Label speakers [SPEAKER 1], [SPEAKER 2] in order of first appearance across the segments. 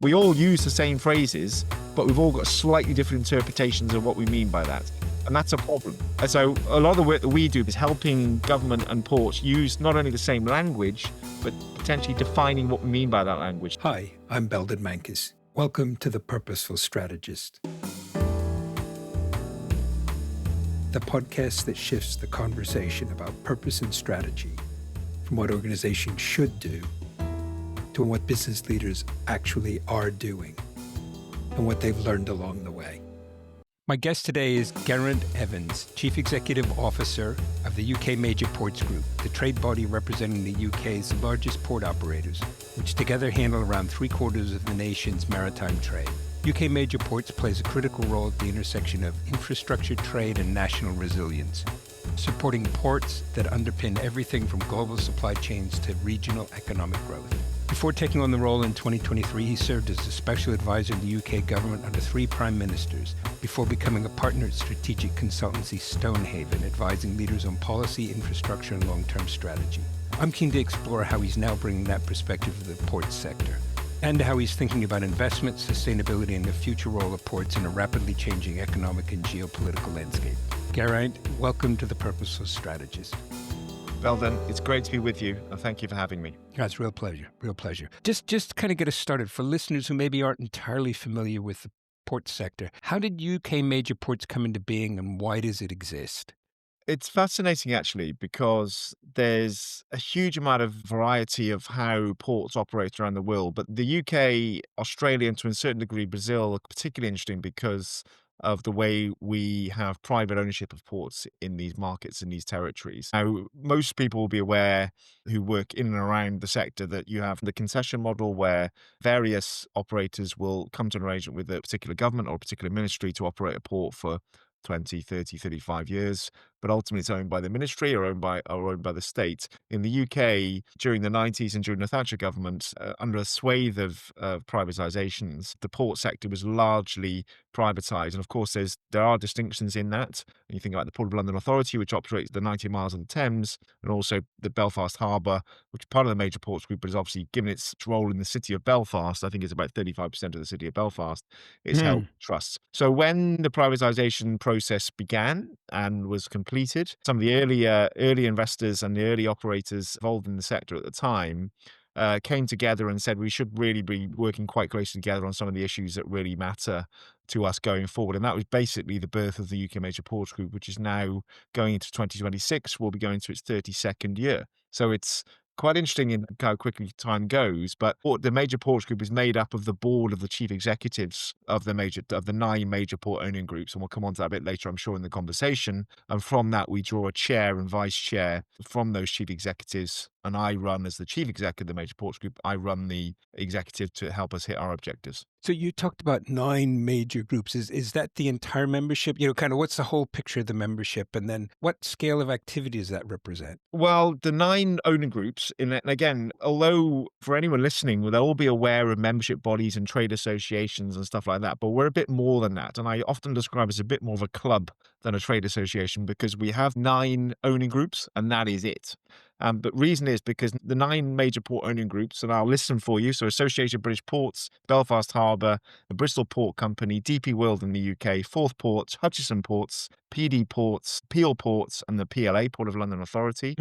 [SPEAKER 1] We all use the same phrases, but we've all got slightly different interpretations of what we mean by that. And that's a problem. And so a lot of the work that we do is helping government and ports use not only the same language, but potentially defining what we mean by that language.
[SPEAKER 2] Hi, I'm Belden Menkus. Welcome to the Purposeful Strategist, the podcast that shifts the conversation about purpose and strategy from what organizations should do to what business leaders actually are doing and what they've learned along the way. My guest today is Geraint Evans, Chief Executive Officer of the UK Major Ports Group, the trade body representing the UK's largest port operators, which together handle around 3/4 of the nation's maritime trade. UK Major Ports plays a critical role at the intersection of infrastructure, trade, and national resilience, supporting ports that underpin everything from global supply chains to regional economic growth. Before taking on the role in 2023, he served as a special advisor in the UK government under 3 prime ministers before becoming a partner at strategic consultancy Stonehaven, advising leaders on policy, infrastructure, and long-term strategy. I'm keen to explore how he's now bringing that perspective to the ports sector and how he's thinking about investment, sustainability, and the future role of ports in a rapidly changing economic and geopolitical landscape. Geraint, welcome to the Purposeful Strategist.
[SPEAKER 1] Belden, it's great to be with you, and thank you for having me.
[SPEAKER 2] That's real pleasure, real pleasure. Just kind of get us started. For listeners who maybe aren't entirely familiar with the port sector, how did UK Major Ports come into being and why does it exist?
[SPEAKER 1] It's fascinating, actually, because there's a huge amount of variety of how ports operate around the world. But the UK, Australia, and to a certain degree, Brazil are particularly interesting because of the way we have private ownership of ports in these markets, in these territories. Now, most people will be aware who work in and around the sector that you have the concession model where various operators will come to an arrangement with a particular government or a particular ministry to operate a port for 20, 30, 35 years, but ultimately it's owned by the ministry or owned by the state. In the UK, during the 90s and during the Thatcher government, under a swathe of privatisations, the port sector was largely privatised. And of course, there are distinctions in that. You think about the Port of London Authority, which operates the 90 miles of the Thames, and also the Belfast Harbour, which is part of the Major Ports Group, but has obviously given its role in the city of Belfast. I think it's about 35% of the city of Belfast. It's held trusts. So when the privatisation process began and was completed, some of the early investors and the early operators involved in the sector at the time came together and said we should really be working quite closely together on some of the issues that really matter to us going forward. And that was basically the birth of the UK Major Ports Group, which is now going into 2026, will be going to its 32nd year. So it's quite interesting in how quickly time goes, but the Major Ports Group is made up of the board of the chief executives of the 9 major port owning groups, and we'll come on to that a bit later, I'm sure, in the conversation. And from that, we draw a chair and vice chair from those chief executives, and I run as the chief executive of the Major Ports Group. I run the executive to help us hit our objectives.
[SPEAKER 2] So you talked about 9 major groups. Is that the entire membership? Kind of what's the whole picture of the membership? And then what scale of activity does that represent?
[SPEAKER 1] Well, the 9 owner groups, and again, although for anyone listening, they'll all be aware of membership bodies and trade associations and stuff like that, but we're a bit more than that. And I often describe us a bit more of a club than a trade association because we have 9 owning groups and that is it. But reason is because the 9 major port owning groups, and I'll list them for you. So Associated British Ports, Belfast Harbour, the Bristol Port Company, DP World in the UK, Forth Ports, Hutchison Ports, PD Ports, Peel Ports, and the PLA, Port of London Authority,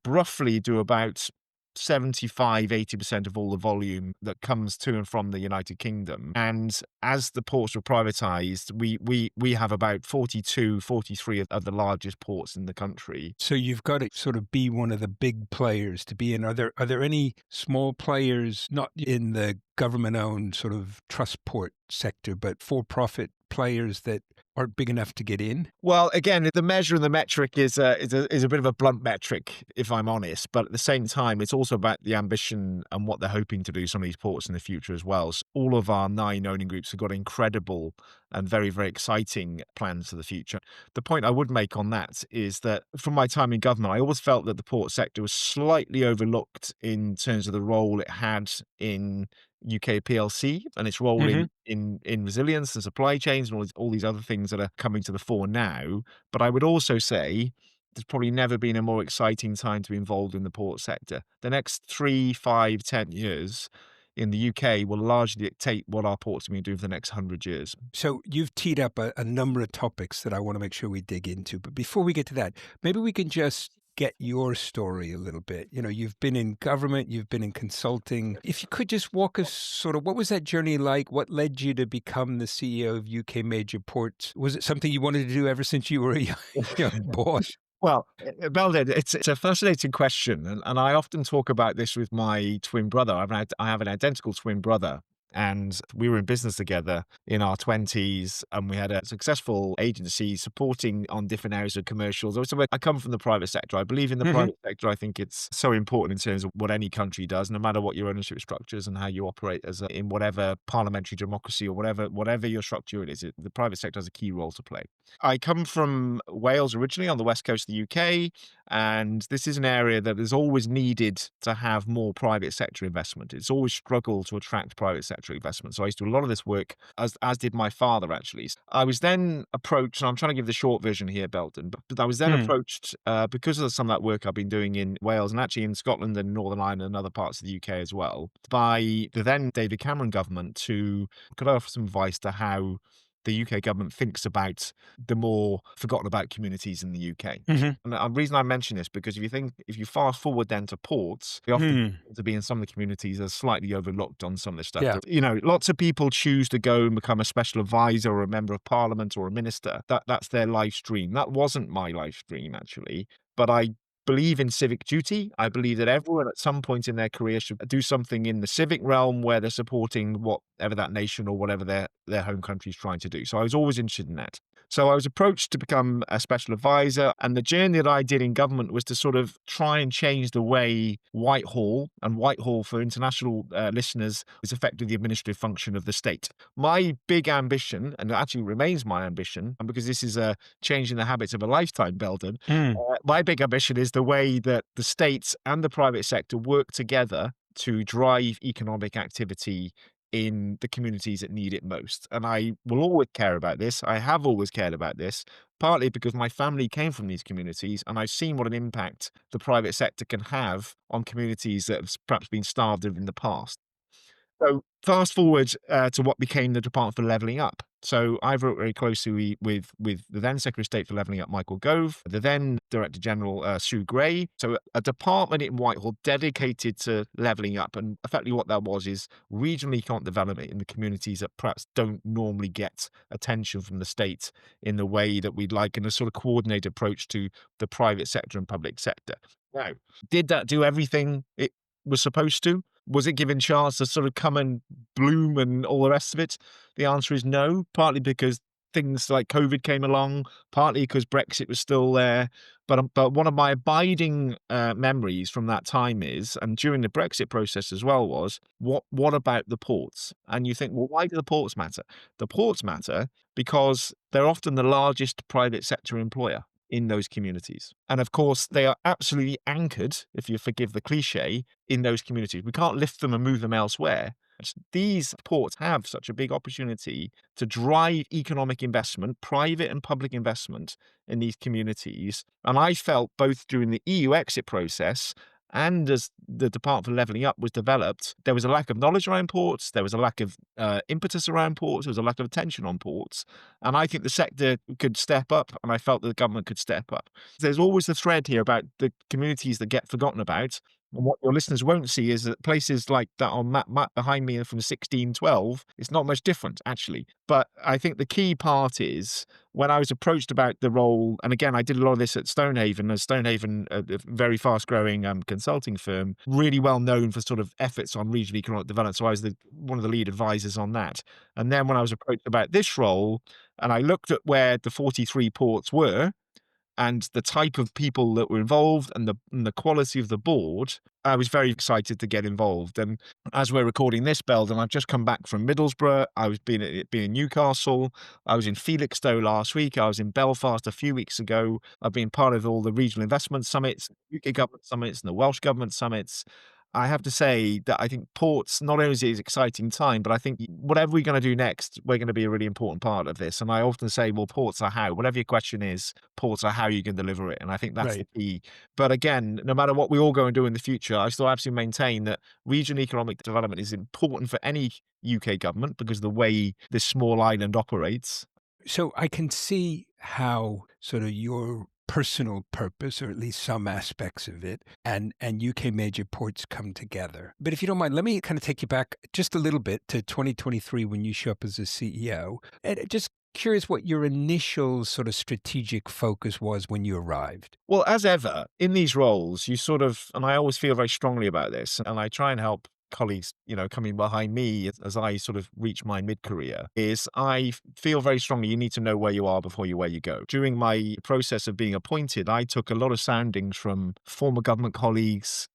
[SPEAKER 1] roughly do about 75-80% of all the volume that comes to and from the United Kingdom. And as the ports were privatised, we have about 42, 43 of the largest ports in the country.
[SPEAKER 2] So you've got to sort of be one of the big players to be in. Are there any small players, not in the government-owned sort of trust port sector, but for-profit players that aren't big enough to get in?
[SPEAKER 1] Well, again, the measure and the metric is a bit of a blunt metric, if I'm honest. But at the same time, it's also about the ambition and what they're hoping to do, some of these ports in the future as well. So all of our 9 owning groups have got incredible and very, very exciting plans for the future. The point I would make on that is that from my time in government, I always felt that the port sector was slightly overlooked in terms of the role it had in UK PLC and its role in resilience and supply chains and all these other things that are coming to the fore now. But I would also say there's probably never been a more exciting time to be involved in the port sector. The next 3, 5, 10 years in the UK will largely dictate what our ports are going to do for the next 100 years.
[SPEAKER 2] So you've teed up a number of topics that I want to make sure we dig into. But before we get to that, maybe we can just get your story a little bit. You've been in government, you've been in consulting. If you could just walk us sort of what was that journey like? What led you to become the CEO of UK Major Ports? Was it something you wanted to do ever since you were a young boy?
[SPEAKER 1] Well, Belden, it's a fascinating question, and I often talk about this with my twin brother. I have an identical twin brother, and we were in business together in our 20s, and we had a successful agency supporting on different areas of commercials. Also, I come from the private sector. I believe in the
[SPEAKER 2] Hmm.
[SPEAKER 1] private sector. I think it's so important in terms of what any country does, no matter what your ownership structures and how you operate in whatever parliamentary democracy or whatever your structure it is. The private sector has a key role to play. I come from Wales originally on the west coast of the UK, and this is an area that has always needed to have more private sector investment. It's always struggled to attract private sector investment. So I used to do a lot of this work, as did my father, actually. I was then approached, and I'm trying to give the short version here, Belden, but I was then
[SPEAKER 2] Hmm.
[SPEAKER 1] approached because of some of that work I've been doing in Wales and actually in Scotland and Northern Ireland and other parts of the UK as well, by the then David Cameron government to could I offer some advice to how the UK government thinks about the more forgotten about communities in the UK.
[SPEAKER 2] Hmm.
[SPEAKER 1] And the reason I mention this because if you fast forward then to ports, they often
[SPEAKER 2] Hmm.
[SPEAKER 1] to be in some of the communities are slightly overlooked on some of this stuff.
[SPEAKER 2] Yeah.
[SPEAKER 1] Lots of people choose to go and become a special advisor or a member of parliament or a minister. That's their life stream. That wasn't my life stream actually, but I believe in civic duty. I believe that everyone at some point in their career should do something in the civic realm where they're supporting whatever that nation or whatever their home country is trying to do. So I was always interested in that. So I was approached to become a special advisor, and the journey that I did in government was to sort of try and change the way Whitehall for international listeners is effectively the administrative function of the state. My big ambition, and it actually remains my ambition, and because this is a change in the habits of a lifetime, Belden,
[SPEAKER 2] Hmm.
[SPEAKER 1] my big ambition is the way that the states and the private sector work together to drive economic activity in the communities that need it most. And I will always care about this. I have always cared about this, partly because my family came from these communities and I've seen what an impact the private sector can have on communities that have perhaps been starved in the past. So fast forward to what became the Department for Levelling Up. So I worked very closely with the then Secretary of State for Levelling Up, Michael Gove, the then Director General, Sue Gray. So a department in Whitehall dedicated to levelling up. And effectively what that was is regional economic development in the communities that perhaps don't normally get attention from the state in the way that we'd like, in a sort of coordinated approach to the private sector and public sector. Now, did that do everything it was supposed to? Was it given chance to sort of come and bloom and all the rest of it? The answer is no, partly because things like COVID came along, partly because Brexit was still there. But one of my abiding memories from that time is, and during the Brexit process as well, was what about the ports? And you think, well, why do the ports matter? The ports matter because they're often the largest private sector employer in those communities. And of course, they are absolutely anchored, if you forgive the cliche, in those communities. We can't lift them and move them elsewhere. These ports have such a big opportunity to drive economic investment, private and public investment in these communities. And I felt both during the EU exit process and as the Department for Levelling Up was developed, there was a lack of knowledge around ports, there was a lack of impetus around ports, there was a lack of attention on ports. And I think the sector could step up, and I felt that the government could step up. There's always the thread here about the communities that get forgotten about. And what your listeners won't see is that places like that on map behind me from 1612, it's not much different, actually. But I think the key part is when I was approached about the role, and again, I did a lot of this at Stonehaven, as Stonehaven, a very fast-growing consulting firm, really well known for sort of efforts on regional economic development. So I was one of the lead advisors on that. And then when I was approached about this role, and I looked at where the 43 ports were, and the type of people that were involved and the quality of the board, I was very excited to get involved. And as we're recording this, Belden, I've just come back from Middlesbrough. I was been in Newcastle. I was in Felixstowe last week. I was in Belfast a few weeks ago. I've been part of all the regional investment summits, UK government summits, and the Welsh government summits. I have to say that I think ports, not only is it an exciting time, but I think whatever we're going to do next, we're going to be a really important part of this. And I often say, well, ports are how. Whatever your question is, ports are how you can deliver it. And I think that's the
[SPEAKER 2] Right.
[SPEAKER 1] key. But again, no matter what we all go and do in the future, I still absolutely maintain that regional economic development is important for any UK government because of the way this small island operates.
[SPEAKER 2] So I can see how sort of your personal purpose, or at least some aspects of it, and UK major ports come together. But if you don't mind, let me kind of take you back just a little bit to 2023 when you show up as a CEO. And just curious what your initial sort of strategic focus was when you arrived.
[SPEAKER 1] Well, as ever, in these roles, you sort of, and I always feel very strongly about this, and I try and help colleagues, coming behind me as I sort of reach my mid-career, is feel very strongly you need to know where you are before where you go. During my process of being appointed, I took a lot of soundings from former government colleagues,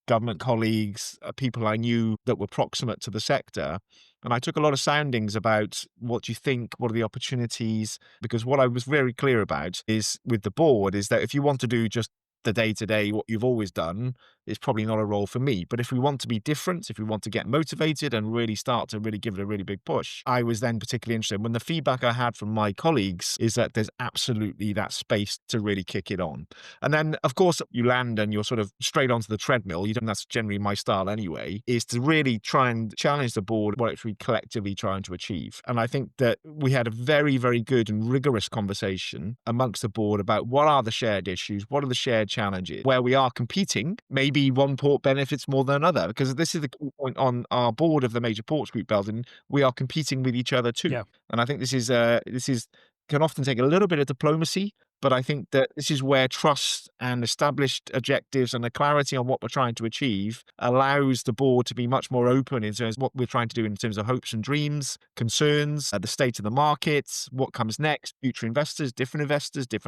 [SPEAKER 1] people I knew that were proximate to the sector. And I took a lot of soundings about what do you think, what are the opportunities, because what I was very clear about is with the board is that if you want to do just the day to day, what you've always done, is probably not a role for me. But if we want to be different, if we want to get motivated and really start to really give it a really big push, I was then particularly interested. When the feedback I had from my colleagues is that there's absolutely that space to really kick it on. And then, of course, you land and you're sort of straight onto the treadmill. You don't, that's generally my style anyway, is to really try and challenge the board what it's really collectively trying to achieve. And I think that we had a very, very good and rigorous conversation amongst the board about what are the shared issues, what are the shared challenges, where we are competing. Maybe one port benefits more than another, because this is the key point on our board of the major ports group, Belden. We are competing with each other too.
[SPEAKER 2] Yeah.
[SPEAKER 1] And I think this is can often take a little bit of diplomacy, but I think that this is where trust and established objectives and a clarity on what we're trying to achieve allows the board to be much more open in terms of what we're trying to do in terms of hopes and dreams, concerns, the state of the markets, what comes next, future investors, different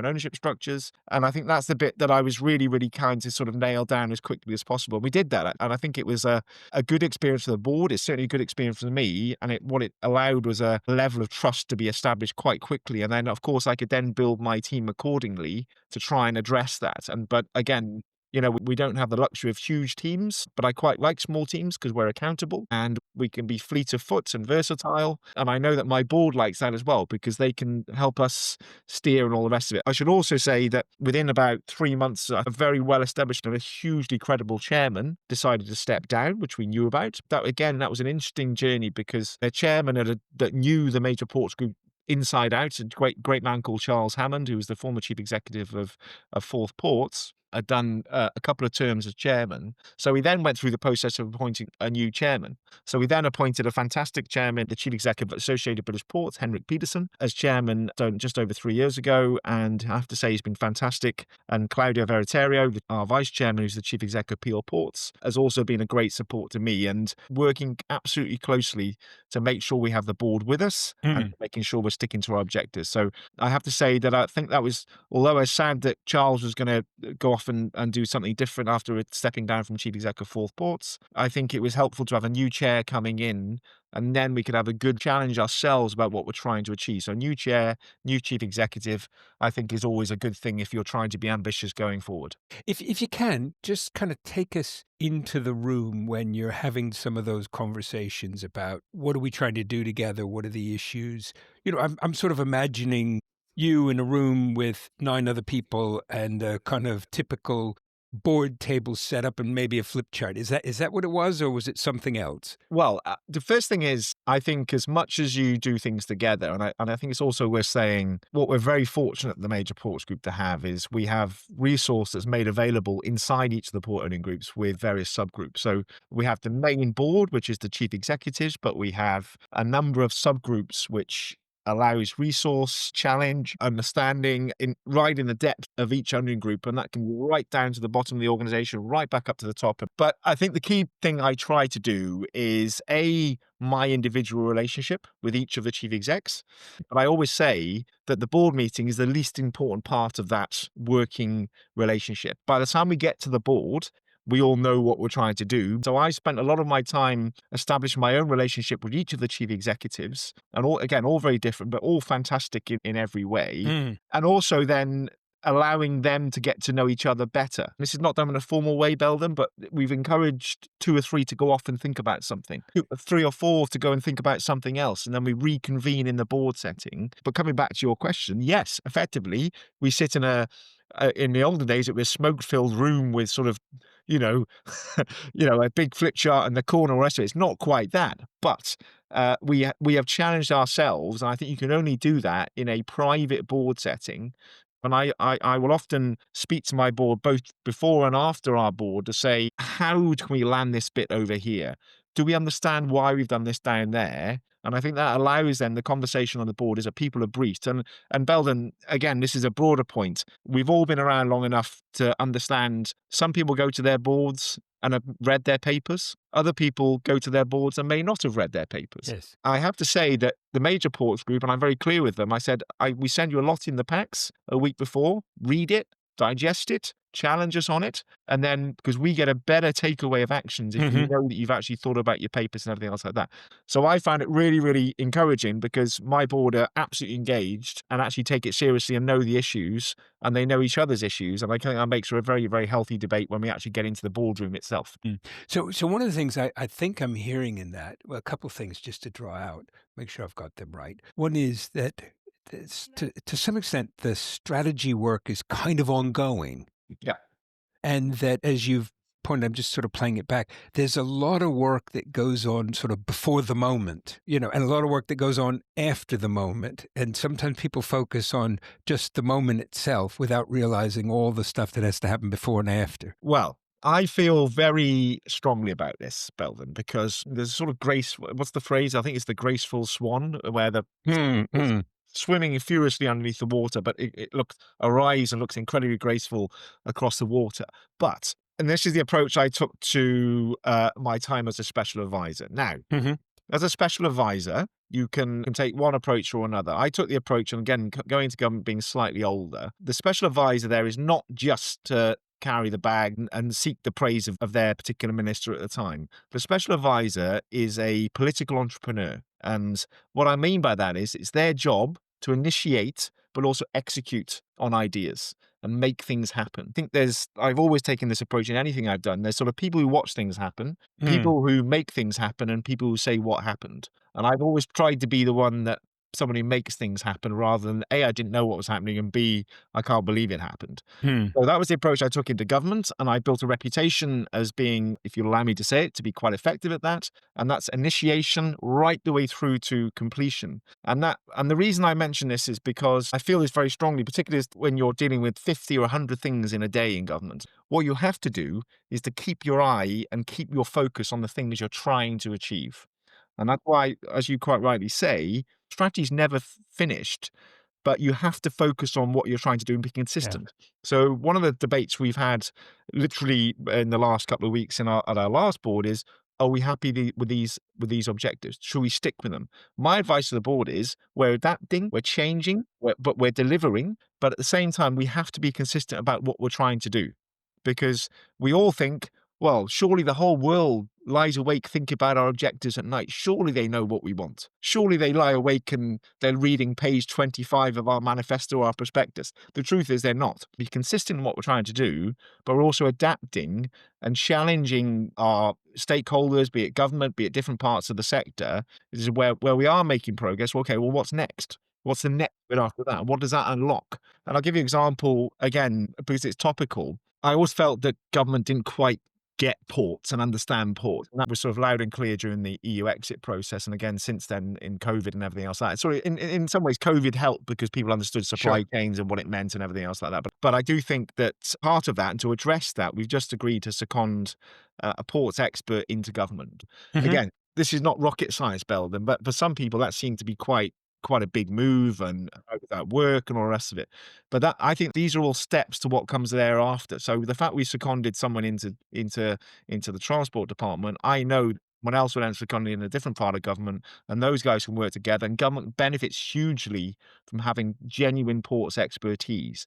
[SPEAKER 1] ownership structures. And I think that's the bit that I was really, really keen to sort of nail down as quickly as possible. We did that. And I think it was a good experience for the board. It's certainly a good experience for me. And what it allowed was a level of trust to be established quite quickly. And then, of course, I could then build my team accordingly to try and address that. But again, we don't have the luxury of huge teams, but I quite like small teams because we're accountable and we can be fleet of foot and versatile. And I know that my board likes that as well because they can help us steer and all the rest of it. I should also say that within about 3 months, a very well established and a hugely credible chairman decided to step down, which we knew about. That was an interesting journey because their chairman that knew the major ports group inside out, a great man called Charles Hammond, who was the former chief executive of Forth Ports, had done a couple of terms as chairman. So we then went through the process of appointing a new chairman. So we then appointed a fantastic chairman, the chief executive of Associated British Ports, Henrik Peterson, as chairman just over 3 years ago. And I have to say he's been fantastic. And Claudio Veritario, our vice chairman, who's the chief executive of Peel Ports, has also been a great support to me and working absolutely closely to make sure we have the board with us and making sure we're sticking to our objectives. So I have to say that I think that was, although I was sad that Charles was going to go off and do something different after stepping down from chief executive of Forth Ports, I think it was helpful to have a new chair coming in, and then we could have a good challenge ourselves about what we're trying to achieve. So new chair, new chief executive, I think is always a good thing if you're trying to be ambitious going forward.
[SPEAKER 2] If you can, just kind of take us into the room when you're having some of those conversations about what are we trying to do together? What are the issues? I'm sort of imagining you in a room with 9 other people and a kind of typical board table setup and maybe a flip chart. Is that what it was, or was it something else?
[SPEAKER 1] Well, the first thing is, I think as much as you do things together, and I think it's also worth saying, what we're very fortunate at the Major Ports Group to have is we have resources made available inside each of the port owning groups with various subgroups. So we have the main board, which is the chief executives, but we have a number of subgroups which allows resource, challenge, understanding right in the depth of each owning group, and that can go right down to the bottom of the organization, right back up to the top. But I think the key thing I try to do is my individual relationship with each of the chief execs. But I always say that the board meeting is the least important part of that working relationship. By the time we get to the board, we all know what we're trying to do. So I spent a lot of my time establishing my own relationship with each of the chief executives, and all very different, but all fantastic in every way. And also then allowing them to get to know each other better. This is not done in a formal way, Belden, but we've encouraged two or three to go off and think about something, three or four to go and think about something else, and then we reconvene in the board setting. But coming back to your question, yes, effectively, we sit in the olden days, it was a smoke-filled room with sort of, you know, a big flip chart in the corner, or rest of it. It's not quite that, but we have challenged ourselves, and I think you can only do that in a private board setting. And I will often speak to my board both before and after our board to say, how can we land this bit over here? Do we understand why we've done this down there? And I think that allows then the conversation on the board is that people are briefed. And Belden, again, this is a broader point. We've all been around long enough to understand some people go to their boards and have read their papers. Other people go to their boards and may not have read their papers.
[SPEAKER 2] Yes.
[SPEAKER 1] I have to say that the major ports group, and I'm very clear with them, I said, we send you a lot in the packs a week before, read it, digest it, challenge us on it, and then because we get a better takeaway of actions if you
[SPEAKER 2] Mhm.
[SPEAKER 1] know that you've actually thought about your papers and everything else like that. So I found it really, really encouraging because my board are absolutely engaged and actually take it seriously and know the issues, and they know each other's issues, and I think that makes for a very, very healthy debate when we actually get into the boardroom itself.
[SPEAKER 2] Mm. So one of the things I think I'm hearing in that, well, a couple of things just to draw out, make sure I've got them right. One is that to some extent, the strategy work is kind of ongoing,
[SPEAKER 1] Yeah.
[SPEAKER 2] and that as you've pointed, I'm just sort of playing it back. There's a lot of work that goes on sort of before the moment, and a lot of work that goes on after the moment. And sometimes people focus on just the moment itself without realizing all the stuff that has to happen before and after.
[SPEAKER 1] Well, I feel very strongly about this, Belden, because there's a sort of what's the phrase? I think it's the graceful swan, where
[SPEAKER 2] Mm,
[SPEAKER 1] it's
[SPEAKER 2] mm,
[SPEAKER 1] swimming furiously underneath the water, but it looks arrives and looks incredibly graceful across the water. But, and this is the approach I took to my time as a special advisor. Now,
[SPEAKER 2] mhm,
[SPEAKER 1] as a special advisor, you can take one approach or another. I took the approach, and again, going to government being slightly older, the special advisor there is not just to carry the bag and seek the praise of their particular minister at the time. The special advisor is a political entrepreneur. And what I mean by that is it's their job to initiate, but also execute on ideas and make things happen. I think I've always taken this approach in anything I've done. There's sort of people who watch things happen,
[SPEAKER 2] mm,
[SPEAKER 1] people who make things happen, and people who say what happened. And I've always tried to be the one that someone who makes things happen rather than A, I didn't know what was happening, and B, I can't believe it happened.
[SPEAKER 2] mm,
[SPEAKER 1] So that was the approach I took into government, and I built a reputation as being, if you'll allow me to say it, to be quite effective at that. And that's initiation right the way through to completion. And the reason I mention this is because I feel this very strongly, particularly when you're dealing with 50 or 100 things in a day in government. What you have to do is to keep your eye and keep your focus on the things you're trying to achieve. And that's why, as you quite rightly say, strategy's never finished, but you have to focus on what you're trying to do and be
[SPEAKER 2] yeah.
[SPEAKER 1] consistent. So one of the debates we've had literally in the last couple of weeks at our last board is, are we happy with these objectives? Should we stick with them? My advice to the board is we're adapting, we're changing, but we're delivering. But at the same time, we have to be consistent about what we're trying to do, because we all think, well, surely the whole world lies awake thinking about our objectives at night. Surely they know what we want. Surely they lie awake and they're reading page 25 of our manifesto or our prospectus. The truth is they're not. Be consistent in what we're trying to do, but we're also adapting and challenging our stakeholders, be it government, be it different parts of the sector. This is where we are making progress. Well, okay, well, what's next? What's the next bit after that? What does that unlock? And I'll give you an example again, because it's topical. I always felt that government didn't quite get ports and understand ports. And that was sort of loud and clear during the EU exit process. And again, since then in COVID and everything else like that. Sort of in some ways, COVID helped because people understood supply
[SPEAKER 2] Sure.
[SPEAKER 1] chains and what it meant and everything else like that. But I do think that part of that, and to address that, we've just agreed to second a ports expert into government.
[SPEAKER 2] Mhm.
[SPEAKER 1] Again, this is not rocket science, Belden, but for some people that seemed to be quite a big move, and how does that work and all the rest of it. But that, I think these are all steps to what comes thereafter. So the fact we seconded someone into the transport department, I know someone else would end seconded in a different part of government, and those guys can work together, and government benefits hugely from having genuine ports expertise.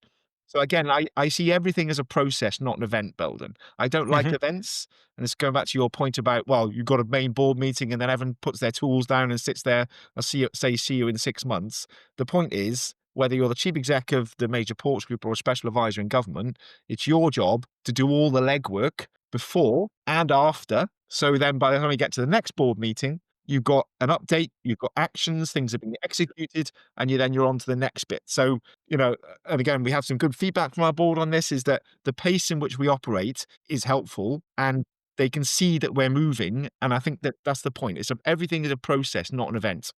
[SPEAKER 1] So again, I see everything as a process, not an event, Belden. I don't like
[SPEAKER 2] Mhm.
[SPEAKER 1] events, and it's going back to your point about, well, you've got a main board meeting and then everyone puts their tools down and sits there. See you in 6 months. The point is, whether you're the chief exec of the major ports group or a special advisor in government, it's your job to do all the legwork before and after. So then by the time we get to the next board meeting, you've got an update, you've got actions, things have been executed, and you're on to the next bit. So, and again, we have some good feedback from our board on this, is that the pace in which we operate is helpful and they can see that we're moving. And I think that that's the point. Everything is a process, not an event.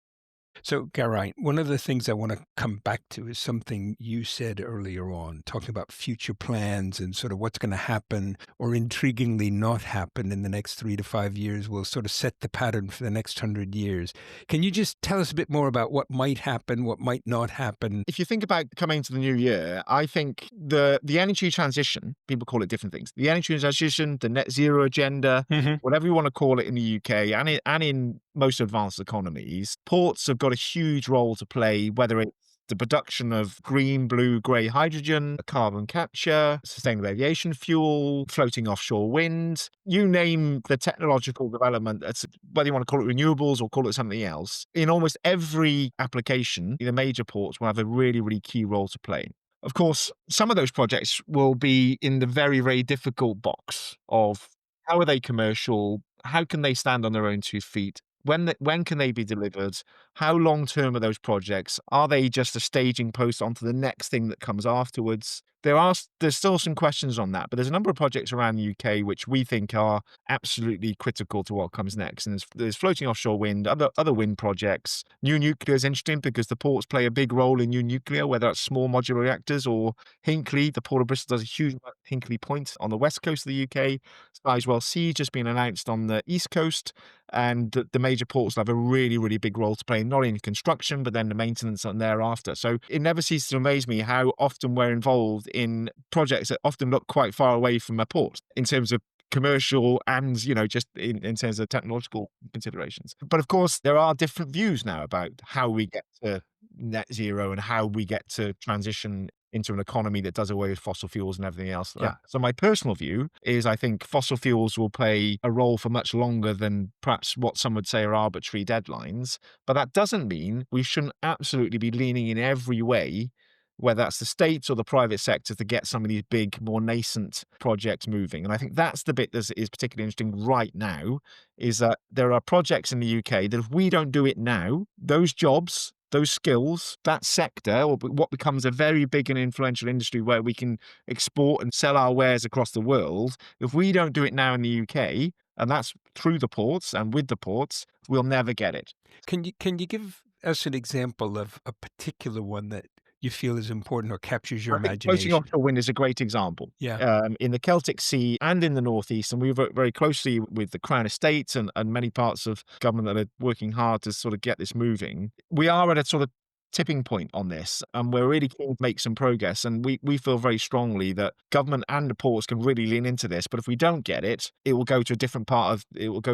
[SPEAKER 2] So, Geraint, one of the things I want to come back to is something you said earlier on, talking about future plans and sort of what's going to happen or intriguingly not happen in the next 3 to 5 years will sort of set the pattern for the next 100 years. Can you just tell us a bit more about what might happen, what might not happen?
[SPEAKER 1] If you think about coming to the new year, I think the energy transition, people call it different things. The energy transition, the net zero agenda,
[SPEAKER 2] Hmm.
[SPEAKER 1] whatever you want to call it in the UK and in most advanced economies, ports have got a huge role to play, whether it's the production of green, blue, grey hydrogen, carbon capture, sustainable aviation fuel, floating offshore wind. You name the technological development, whether you want to call it renewables or call it something else. In almost every application, the major ports will have a really, really key role to play. Of course, some of those projects will be in the very, very difficult box of how are they commercial? How can they stand on their own 2 feet? When can they be delivered? How long term are those projects? Are they just a staging post onto the next thing that comes afterwards? There's still some questions on that, but there's a number of projects around the UK which we think are absolutely critical to what comes next. And there's floating offshore wind, other wind projects. New nuclear is interesting because the ports play a big role in new nuclear, whether it's small modular reactors or Hinkley. The Port of Bristol does a huge amount at Hinkley Point on the west coast of the UK. Sizewell C just been announced on the east coast, and the major ports will have a really, really big role to play, not in construction, but then the maintenance and thereafter. So it never ceases to amaze me how often we're involved in projects that often look quite far away from a port in terms of commercial and, just in terms of technological considerations. But of course, there are different views now about how we get to net zero and how we get to transition into an economy that does away with fossil fuels and everything else like
[SPEAKER 2] Yeah.
[SPEAKER 1] that. So my personal view is I think fossil fuels will play a role for much longer than perhaps what some would say are arbitrary deadlines. But that doesn't mean we shouldn't absolutely be leaning in every way, whether that's the states or the private sector, to get some of these big, more nascent projects moving. And I think that's the bit that is particularly interesting right now, is that there are projects in the UK that if we don't do it now, those jobs, those skills, that sector, or what becomes a very big and influential industry where we can export and sell our wares across the world, if we don't do it now in the UK, and that's through the ports and with the ports, we'll never get it.
[SPEAKER 2] Can you give us an example of a particular one that you feel is important or captures your
[SPEAKER 1] I think floating
[SPEAKER 2] imagination?
[SPEAKER 1] offshore wind is a great example.
[SPEAKER 2] Yeah.
[SPEAKER 1] In the Celtic Sea and in the Northeast, and we work very closely with the Crown Estate and many parts of government that are working hard to sort of get this moving. We are at a sort of tipping point on this, and we're really keen to make some progress. And we feel very strongly that government and the ports can really lean into this. But if we don't get it, it will go to a different part of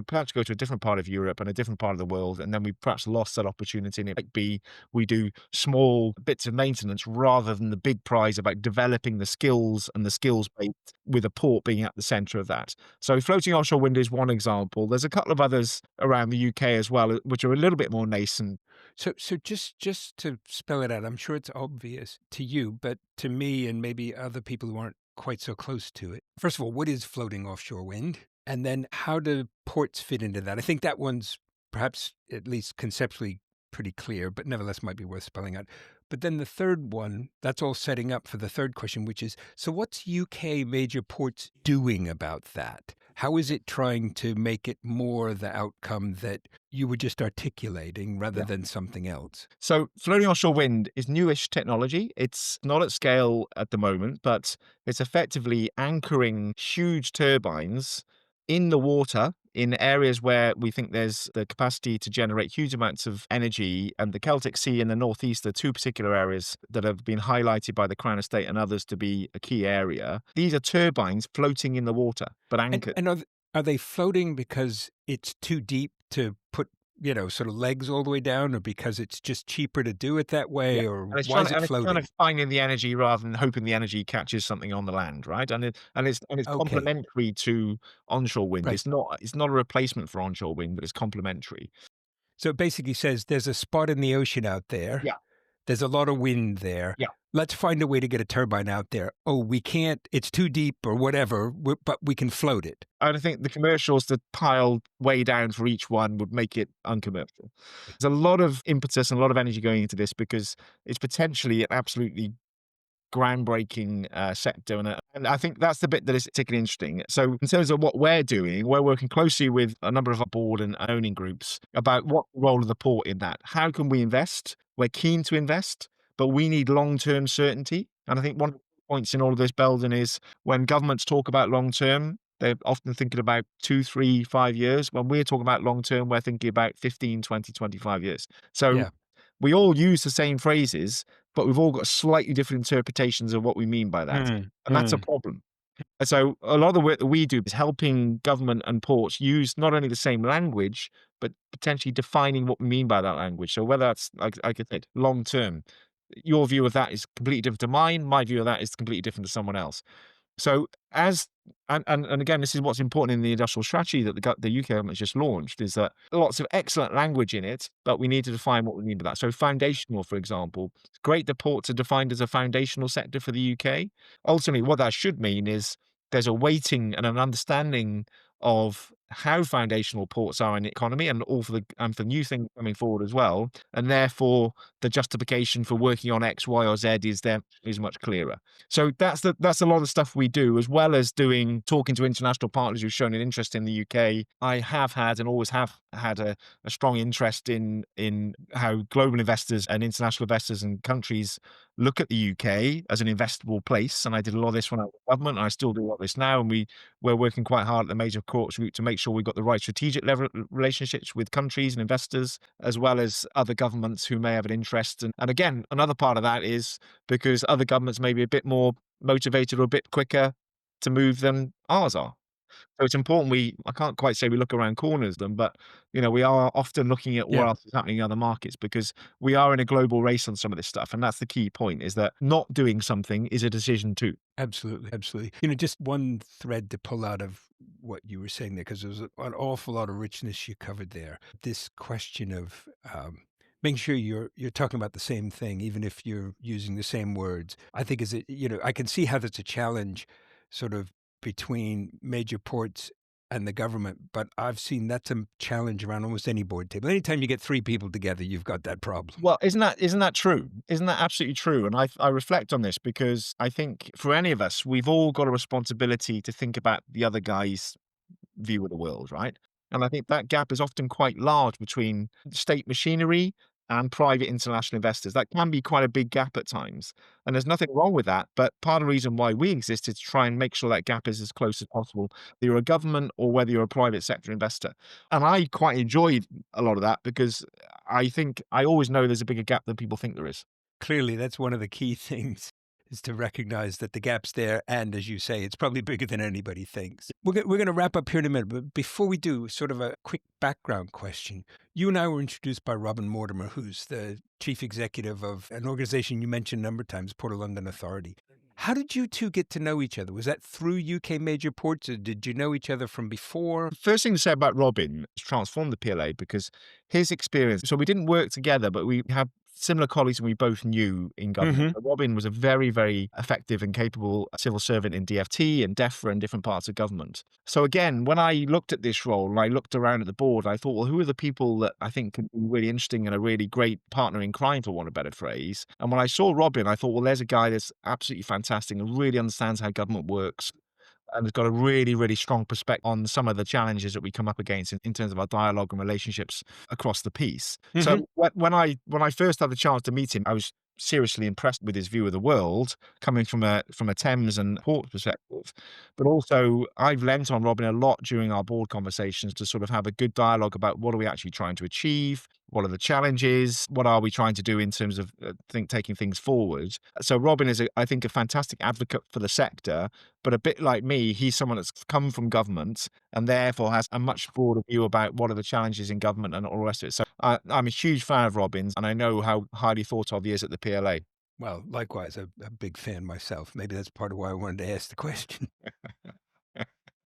[SPEAKER 1] perhaps go to a different part of Europe and a different part of the world, and then we perhaps lost that opportunity. And it might be we do small bits of maintenance rather than the big prize about developing the skills and the skills base, with a port being at the centre of that. So floating offshore wind is one example. There's a couple of others around the UK as well, which are a little bit more nascent.
[SPEAKER 2] So just to spell it out, I'm sure it's obvious to you, but to me and maybe other people who aren't quite so close to it. First of all, what is floating offshore wind? And then how do ports fit into that? I think that one's perhaps at least conceptually pretty clear, but nevertheless might be worth spelling out. But then the third one, that's all setting up for the third question, which is, so what's UK major ports doing about that? How is it trying to make it more the outcome that you were just articulating rather than something else?
[SPEAKER 1] So floating offshore wind is newish technology. It's not at scale at the moment, but it's effectively anchoring huge turbines in the water in areas where we think there's the capacity to generate huge amounts of energy. And the Celtic Sea and the Northeast are two particular areas that have been highlighted by the Crown Estate and others to be a key area. These are turbines floating in the water, but anchored.
[SPEAKER 2] And are they floating because it's too deep to put, sort of legs all the way down, or because it's just cheaper to do it that
[SPEAKER 1] Yeah,
[SPEAKER 2] way, or
[SPEAKER 1] and
[SPEAKER 2] why is it
[SPEAKER 1] it's kind
[SPEAKER 2] floating?
[SPEAKER 1] of finding the energy rather than hoping the energy catches something on the land, right? And it's
[SPEAKER 2] Okay,
[SPEAKER 1] complementary to onshore wind.
[SPEAKER 2] right.
[SPEAKER 1] It's not a replacement for onshore wind, but it's complementary.
[SPEAKER 2] So it basically says there's a spot in the ocean out there.
[SPEAKER 1] Yeah.
[SPEAKER 2] There's a lot of wind there.
[SPEAKER 1] Yeah.
[SPEAKER 2] Let's find a way to get a turbine out there. Oh, we can't, it's too deep or whatever, but we can float it.
[SPEAKER 1] And I think the commercials that piled way down for each one would make it uncommercial. There's a lot of impetus and a lot of energy going into this because it's potentially an absolutely groundbreaking sector, and I think that's the bit that is particularly interesting. So, in terms of what we're doing, we're working closely with a number of our board and owning groups about what role of the port in that. How can we invest? We're keen to invest, but we need long-term certainty. And I think one of the points in all of this, Belden, is when governments talk about long-term, they're often thinking about 2, 3, 5 years. When we're talking about long-term, we're thinking about 15, 20, 25 years. So
[SPEAKER 2] Yeah.
[SPEAKER 1] we all use the same phrases, but we've all got slightly different interpretations of what we mean by that,
[SPEAKER 2] Mm,
[SPEAKER 1] and that's a
[SPEAKER 2] mm.
[SPEAKER 1] problem. And so a lot of the work that we do is helping government and ports use not only the same language, but potentially defining what we mean by that language. So whether that's, like I said, long term, your view of that is completely different to mine. My view of that is completely different to someone else. So as and again, this is what's important in the industrial strategy that the UK government has just launched, is that lots of excellent language in it, but we need to define what we mean by that. So foundational, for example, it's great the ports are defined as a foundational sector for the UK. Ultimately, what that should mean is there's a weighting and an understanding of how foundational ports are in the economy and all for the and for new things coming forward as well. And therefore, the justification for working on X, Y, or Z is much clearer. So that's a lot of stuff we do, as well as talking to international partners who've shown an interest in the UK. I have had and always have had a strong interest in how global investors and international investors and countries look at the UK as an investable place. And I did a lot of this when I was government, and I still do a lot of this now. And we're working quite hard at the major courts route to make sure we've got the right strategic level relationships with countries and investors, as well as other governments who may have an interest. And again, another part of that is because other governments may be a bit more motivated or a bit quicker to move than ours are. So it's important I can't quite say we look around corners them, but, we are often looking at what
[SPEAKER 2] Yeah.
[SPEAKER 1] else is happening in other markets because we are in a global race on some of this stuff. And that's the key point, is that not doing something is a decision too.
[SPEAKER 2] Absolutely, absolutely. Just one thread to pull out of what you were saying there, because there was an awful lot of richness you covered there. This question of making sure you're talking about the same thing, even if you're using the same words. I think I can see how that's a challenge, sort of between major ports and the government, but I've seen that's a challenge around almost any board table. Anytime you get three people together, you've got that problem.
[SPEAKER 1] Well, isn't that true? Isn't that absolutely true? And I reflect on this because I think for any of us, we've all got a responsibility to think about the other guy's view of the world, right? And I think that gap is often quite large between state machinery and private international investors. That can be quite a big gap at times. And there's nothing wrong with that. But part of the reason why we exist is to try and make sure that gap is as close as possible, whether you're a government or whether you're a private sector investor. And I quite enjoyed a lot of that because I think I always know there's a bigger gap than people think there is.
[SPEAKER 2] Clearly, that's one of the key things, is to recognize that the gap's there, and as you say, it's probably bigger than anybody thinks. We're gonna wrap up here in a minute, but before we do, sort of a quick background question. You and I were introduced by Robin Mortimer, who's the chief executive of an organization you mentioned a number of times, Port of London Authority. How did you two get to know each other? Was that through UK major ports, or did you know each other from before?
[SPEAKER 1] First thing to say about Robin has transformed the PLA because his experience. So we didn't work together, but we have similar colleagues and we both knew in government.
[SPEAKER 2] Mhm.
[SPEAKER 1] So Robin was a very, very effective and capable civil servant in DFT and DEFRA and different parts of government. So again, when I looked at this role and I looked around at the board, I thought, well, who are the people that I think can be really interesting and a really great partner in crime, for want of a better phrase? And when I saw Robin, I thought, well, there's a guy that's absolutely fantastic and really understands how government works and has got a really, really strong perspective on some of the challenges that we come up against in terms of our dialogue and relationships across the piece.
[SPEAKER 2] Mhm.
[SPEAKER 1] So when I first had the chance to meet him, I was seriously impressed with his view of the world, coming from a Thames and port perspective. But also, I've lent on Robin a lot during our board conversations to sort of have a good dialogue about what are we actually trying to achieve, what are the challenges, what are we trying to do in terms of taking things forward. So Robin is, I think, a fantastic advocate for the sector, but a bit like me, he's someone that's come from government and therefore has a much broader view about what are the challenges in government and all the rest of it. So I'm a huge fan of Robin's, and I know how highly thought of he is at the PLA.
[SPEAKER 2] Well, likewise, a big fan myself. Maybe that's part of why I wanted to ask the question.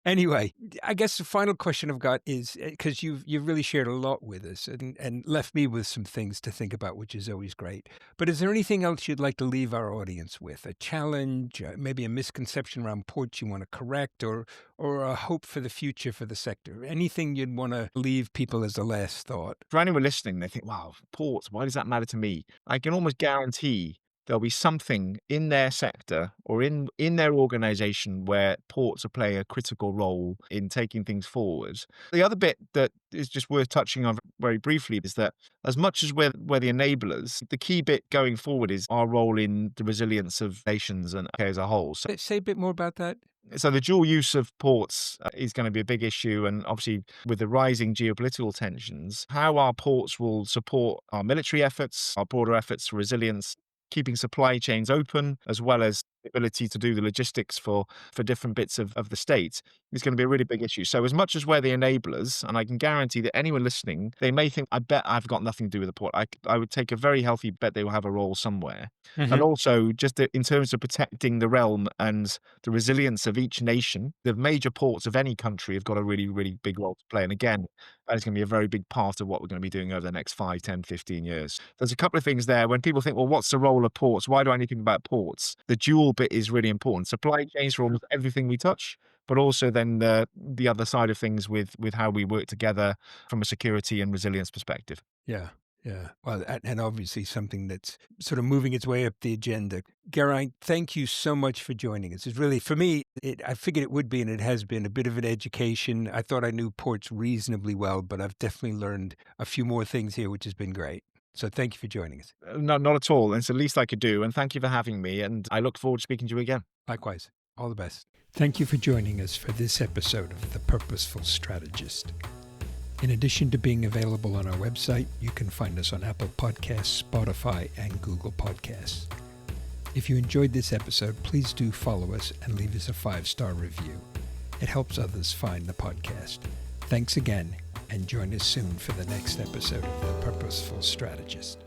[SPEAKER 2] Anyway, I guess the final question I've got is because you've really shared a lot with us and left me with some things to think about, which is always great. But is there anything else you'd like to leave our audience with? A challenge, maybe a misconception around ports you want to correct, or a hope for the future for the sector? Anything you'd want to leave people as a last thought?
[SPEAKER 1] For anyone listening, they think, wow, ports, why does that matter to me? I can almost guarantee there'll be something in their sector or in their organization where ports are playing a critical role in taking things forward. The other bit that is just worth touching on very briefly is that as much as we're the enablers, the key bit going forward is our role in the resilience of nations and as a whole.
[SPEAKER 2] Say a bit more about that.
[SPEAKER 1] So the dual use of ports is going to be a big issue. And obviously, with the rising geopolitical tensions, how our ports will support our military efforts, our broader efforts for resilience, keeping supply chains open, as well as the ability to do the logistics for different bits of the state is going to be a really big issue. So as much as we're the enablers, and I can guarantee that anyone listening, they may think, I bet I've got nothing to do with the port. I would take a very healthy bet they will have a role somewhere. And
[SPEAKER 2] Hmm.
[SPEAKER 1] also, just in terms of protecting the realm and the resilience of each nation, the major ports of any country have got a really, really big role to play. And again, that is going to be a very big part of what we're going to be doing over the next 5, 10, 15 years. There's a couple of things there. When people think, well, what's the role of ports? Why do I need to think about ports? The dual bit is really important. Supply chains for almost everything we touch, but also then the other side of things with how we work together from a security and resilience perspective.
[SPEAKER 2] Yeah. Yeah. Well, and obviously something that's sort of moving its way up the agenda. Geraint, thank you so much for joining us. It's really, for me, I figured it would be, and it has been a bit of an education. I thought I knew ports reasonably well, but I've definitely learned a few more things here, which has been great. So thank you for joining us.
[SPEAKER 1] No, not at all. It's the least I could do. And thank you for having me. And I look forward to speaking to you again.
[SPEAKER 2] Likewise. All the best. Thank you for joining us for this episode of The Purposeful Strategist. In addition to being available on our website, you can find us on Apple Podcasts, Spotify, and Google Podcasts. If you enjoyed this episode, please do follow us and leave us a 5-star review. It helps others find the podcast. Thanks again, and join us soon for the next episode of The Purposeful Strategist.